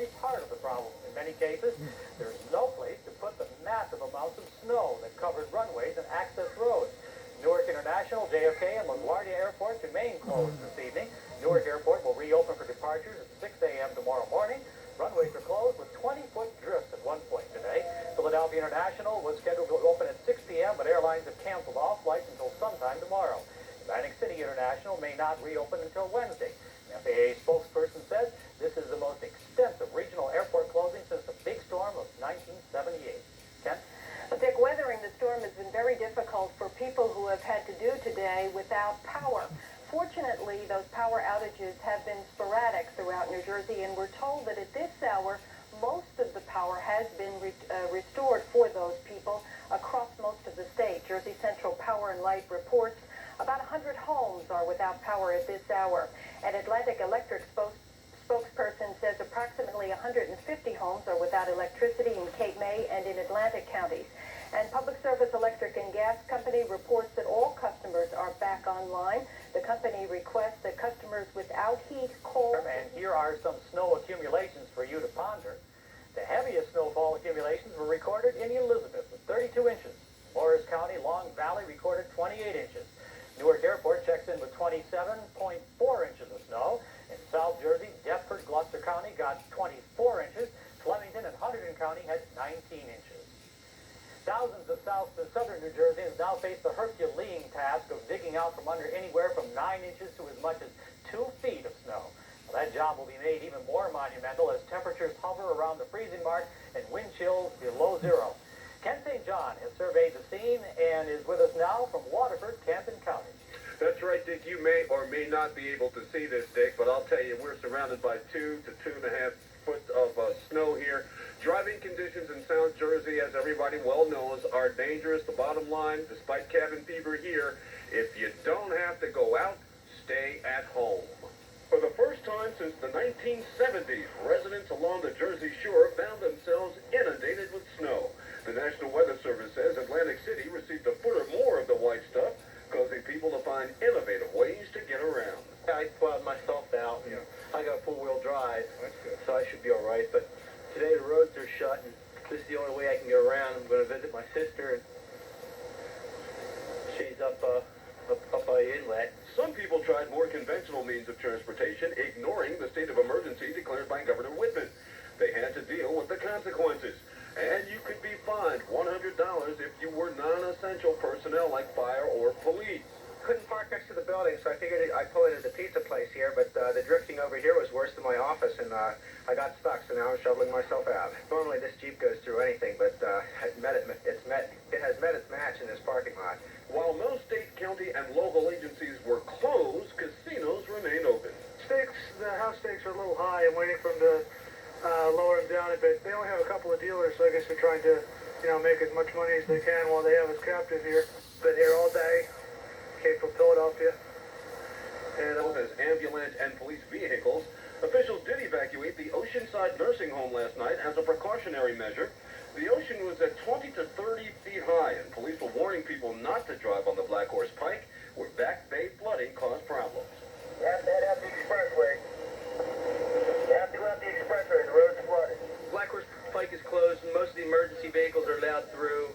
only part of the problem. In many cases, there is no place to put the massive amounts of snow that covered runways and access roads. Newark International, JFK, and LaGuardia airports remain closed this evening. Newark Airport will reopen for departures at 6 a.m. tomorrow morning. Runways are closed with 20-foot drifts at one point today. Philadelphia International was scheduled to open at 6 p.m., but airlines have canceled all flights until sometime tomorrow. Atlantic City International may not reopen until Wednesday. An FAA spokesperson says this is the most extensive regional airport closing since the big storm of 1978. Ken? Dick, weathering the storm has been very difficult for people who have had to do today without power. Fortunately, those power outages have been sporadic throughout New Jersey, and we're told that at this hour, most of the power has been restored for those people across most of the state. Jersey Central Power and Light reports about 100 homes are without power at this hour. An Atlantic Electric spokesperson says approximately 150 homes are without electricity in Cape May and in Atlantic counties. And Public Service Electric and Gas Company reports that all customers are back online. The company requests that customers without heat, cold... And here are some snow accumulations for you to ponder. The heaviest snowfall accumulations were recorded in Elizabeth with 32 inches. Morris County, Long Valley recorded 28 inches. Newark Airport checks in with 27.4 inches of snow. In South Jersey, Deptford, Gloucester County got 24 inches. Flemington and Hunterdon County had 19 inches. Thousands of southern New Jerseyans now face the Herculean task of digging out from under anywhere from 9 inches to as much as 2 feet of snow. Well, that job will be made even more monumental as temperatures hover around the freezing mark and wind chills below zero. Ken St. John has surveyed the scene and is with us now from Waterford, Camden County. That's right, Dick. You may or may not be able to see this, Dick, but I'll tell you, we're surrounded by 2 to 2.5 foot of snow here. Driving conditions in South Jersey, as everybody well knows, are dangerous. The bottom line, despite cabin fever here, if you don't have to go out, stay at home. For the first time since the 1970s, residents along the Jersey Shore found themselves inundated with snow. The National Weather Service says Atlantic City received a foot or more of the white stuff, causing people to find innovative ways to get around. I plowed myself out. And I got a four-wheel drive, so I should be all right. But today the roads are shut, and this is the only way I can get around. I'm going to visit my sister, and she's up by the inlet. Some people tried more conventional means of transportation, ignoring the state of emergency declared by Governor Whitman. They had to deal with the consequences. And you could be fined $100 if you were non-essential personnel like fire or police. Couldn't park next to the building, so I figured I'd pull into the pizza place here, but the drifting over here was worse than my office, and I got stuck, so now I'm shoveling myself out. Normally this Jeep goes through anything, but it has met its match in this parking lot. While most state, county, and local agencies were closed, casinos remained open. The house stakes are a little high. I'm waiting for them to lower them down a bit. They only have a couple of dealers, so I guess they're trying to, make as much money as they can while they have us captive here. Been here all day. Came from Philadelphia. And as ambulance and police vehicles, officials did evacuate the Oceanside nursing home last night as a precautionary measure. The ocean was at 20 to 30 feet high, and police were warning people not to drive on the Black Horse Pike, where Back Bay flooding caused problems. You have to head out the expressway. You have to go out the expressway. The road's flooded. Black Horse Pike is closed, and most of the emergency vehicles are allowed through.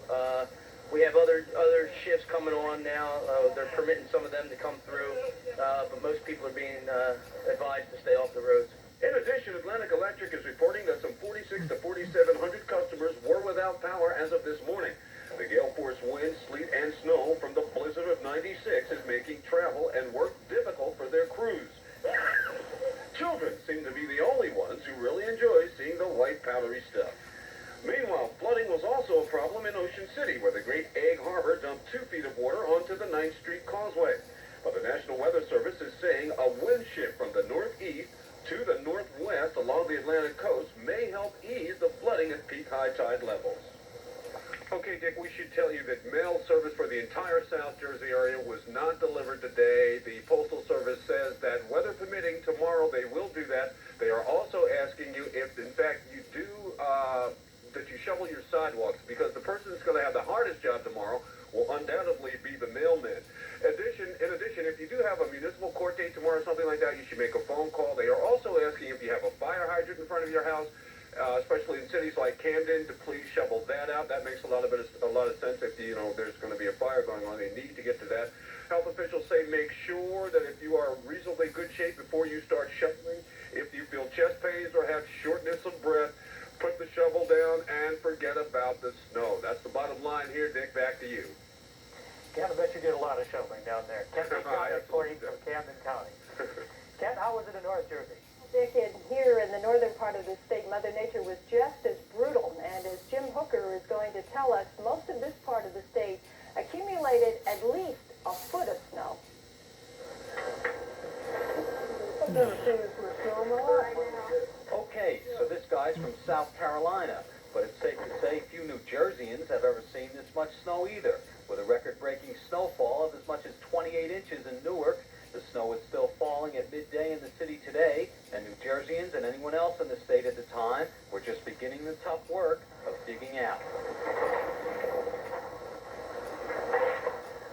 We have other shifts coming on now. They're permitting some of them to come through, but most people are being advised to stay off the roads. In addition, Atlantic Electric is reporting that some 46 to 4,700 customers were without power as of this morning. The gale force winds, sleet, and snow from the blizzard of '96 is making travel and work difficult for their crews. Children seem to be the only ones who really enjoy seeing the white powdery stuff. Meanwhile, flooding was also a problem in Ocean City, where the Great Egg Harbor dumped 2 feet of water onto the 9th Street Causeway. But the National Weather Service is saying a wind shift from the northeast to the northwest along the Atlantic coast may help ease the flooding at peak high tide levels. Okay, Dick, we should tell you that mail service for the entire South Jersey area was not delivered today. The Postal Service says that, weather permitting, tomorrow they will do that. They are also asking you if, in fact, you do, that you shovel your sidewalks, because the person that's going to have the hardest job tomorrow will undoubtedly be the mailman. In addition, if you do have a municipal court date tomorrow or something like that, you should make a phone call. They are also asking if you have a fire hydrant in front of your house, especially in cities like Camden, to please shovel that out. That makes a lot of sense. If there's going to be a fire going on, they need to get to that. Health officials say make sure that if you are in reasonably good shape before you start shoveling. If you feel chest pains or have shortness of breath, put the shovel down and forget about the snow. That's the bottom line here. Dick, back to you. Ken, I bet you did a lot of shoveling down there. Ken, reporting from Camden County. Ken, how was it in North Jersey? Dick, here in the northern part of the state, Mother Nature was just as brutal. And as Jim Hooker is going to tell us, most of this part of the state accumulated at least a foot of snow. I've never seen this much snow in my life. Okay, so this guy's from South Carolina, but it's safe to say few New Jerseyans have ever seen this much snow either. With a record-breaking snowfall of as much as 28 inches in Newark, the snow is still falling at midday in the city today, and New Jerseyans and anyone else in the state at the time were just beginning the tough work of digging out.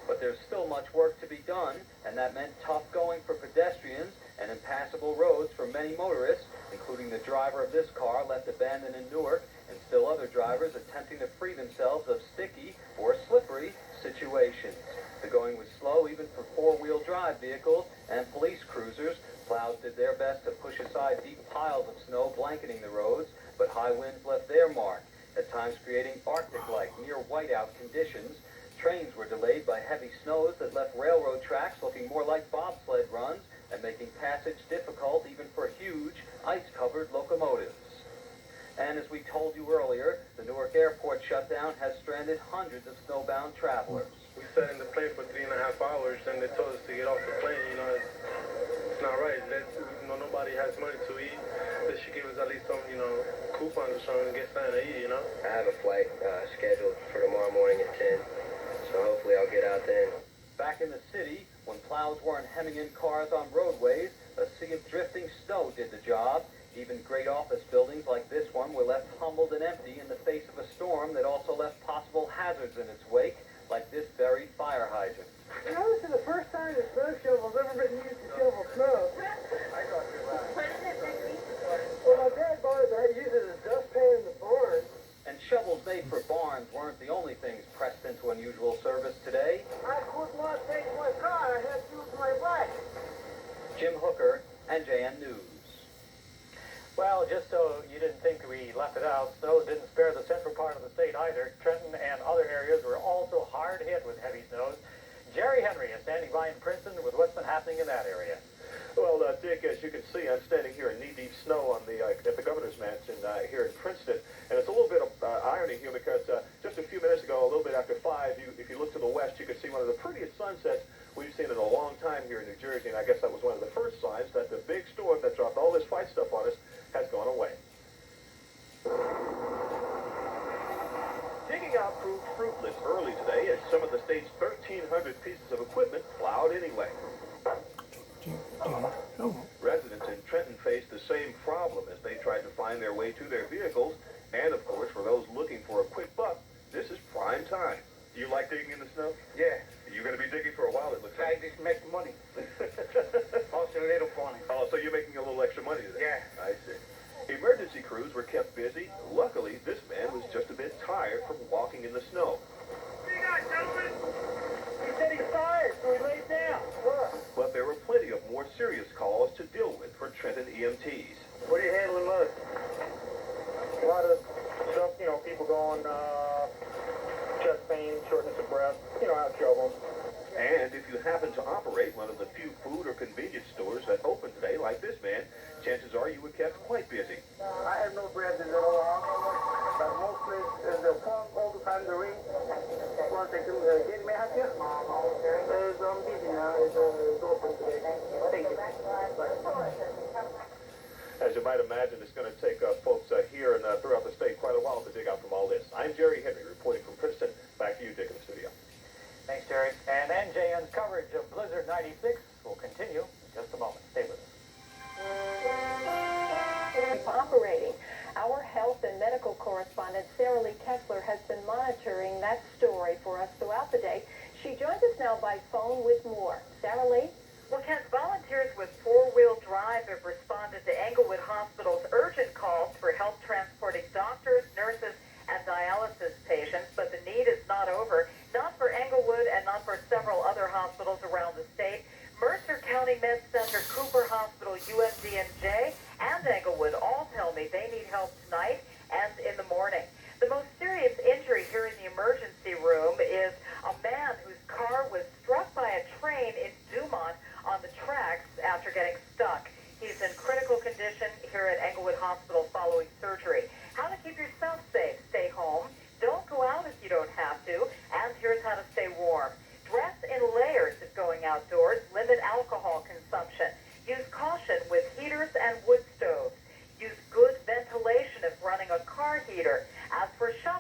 But there's still much work to be done, and that meant tough going for pedestrians and impassable roads for many motorists, including the driver of this car left abandoned in Newark, and still other drivers attempting to free themselves of sticky or slippery situations. The going was slow even for four-wheel drive vehicles and police cruisers. Plows did their best to push aside deep piles of snow blanketing the roads, but high winds left their mark, at times creating Arctic-like near whiteout conditions. Trains were delayed by heavy snows that left railroad tracks looking more like bobsled runs and making passage difficult even for huge, ice-covered locomotives. And as we told you earlier, the Newark airport shutdown has stranded hundreds of snowbound travelers. We sat in the plane for 3.5 hours, and they told us to get off the plane. It's not right. Nobody has money to eat. They should give us at least some, coupons or something to get something to eat, I have a flight scheduled for tomorrow morning at 10, so hopefully I'll get out then. Back in the city, when plows weren't hemming in cars on roadways, a sea of drifting snow did the job. Even great office buildings like this one were left humbled and empty in the face of a storm that also left possible hazards in its wake, like this buried fire hydrant. This is the first time the snow shovel's ever been used to shovel snow. Well, my dad bought it to use it as dustpan in the barn. And shovels made for barns weren't the only things pressed into unusual service today. I could not take my car. I had to use my bike. Jim Hooker, NJN News. Well, just so you didn't think we left it out, snow didn't spare the central part of the state either. Trenton and other areas were also hard hit with heavy snows. Jerry Henry is standing by in Princeton with what's been happening in that area. Well, Dick, as you can see, I'm standing here in knee-deep snow at the governor's mansion here in Princeton, and it's a little bit of irony here because just a few minutes ago, a little bit after 5, if you look to the west, you could see one of the prettiest sunsets we've seen in a long time here in New Jersey, and I guess that was one of the first signs that the big storm that dropped all this fight stuff on us has gone away. Digging out proved fruitless early today as some of the state's 1,300 pieces of equipment plowed anyway. Residents in Trenton faced the same problem as they tried to find their way to their vehicles, and of course, for those looking for a quick buck, this is prime time. Do you like digging in the snow? Yeah, You're going to be digging for a while, it looks I like. just make money. Also a little funny. Oh, so you're making a little extra money today? Yeah. I see. Emergency crews were kept busy. Luckily, this man was just a bit tired from walking in the snow. What do you got, gentlemen? He said he's tired, so he laid down. But there were plenty of more serious calls to deal with for Trenton EMTs. What are you handling most? A lot of stuff, people going, chest pain, shortness of breath, out shoveling. And if you happen to operate one of the few food or convenience stores that open today, like this man, chances are you were kept quite busy. I have no bread at all, but mostly the phone all the time, the ring. One second, may I have you? I'm busy now. It's open today. Thank you. As you might imagine, it's going to take folks here and throughout the state quite a while to dig out from all this. I'm Jerry Henry reporting from Princeton. Back to you, Dick, in the studio. Thanks, Jerry. And NJN's coverage of Blizzard 96 will continue in just a moment. Stay with us. Operating. Our health and medical correspondent, Sarah Lee Kessler, has been monitoring that story for us throughout the day. She joins us now by phone with help tonight and in the morning. The most serious injury here in the emergency room is a man whose car was struck by a train in Dumont on the tracks after getting stuck. He's in critical condition here at Englewood Hospital following surgery. How to keep yourself safe. Stay home. Don't go out if you don't have to. And here's how to stay warm. Dress in layers if going outdoors. Limit alcohol consumption. Use caution with heaters and wood stoves. Use good ventilation if running a car heater. As for shopping,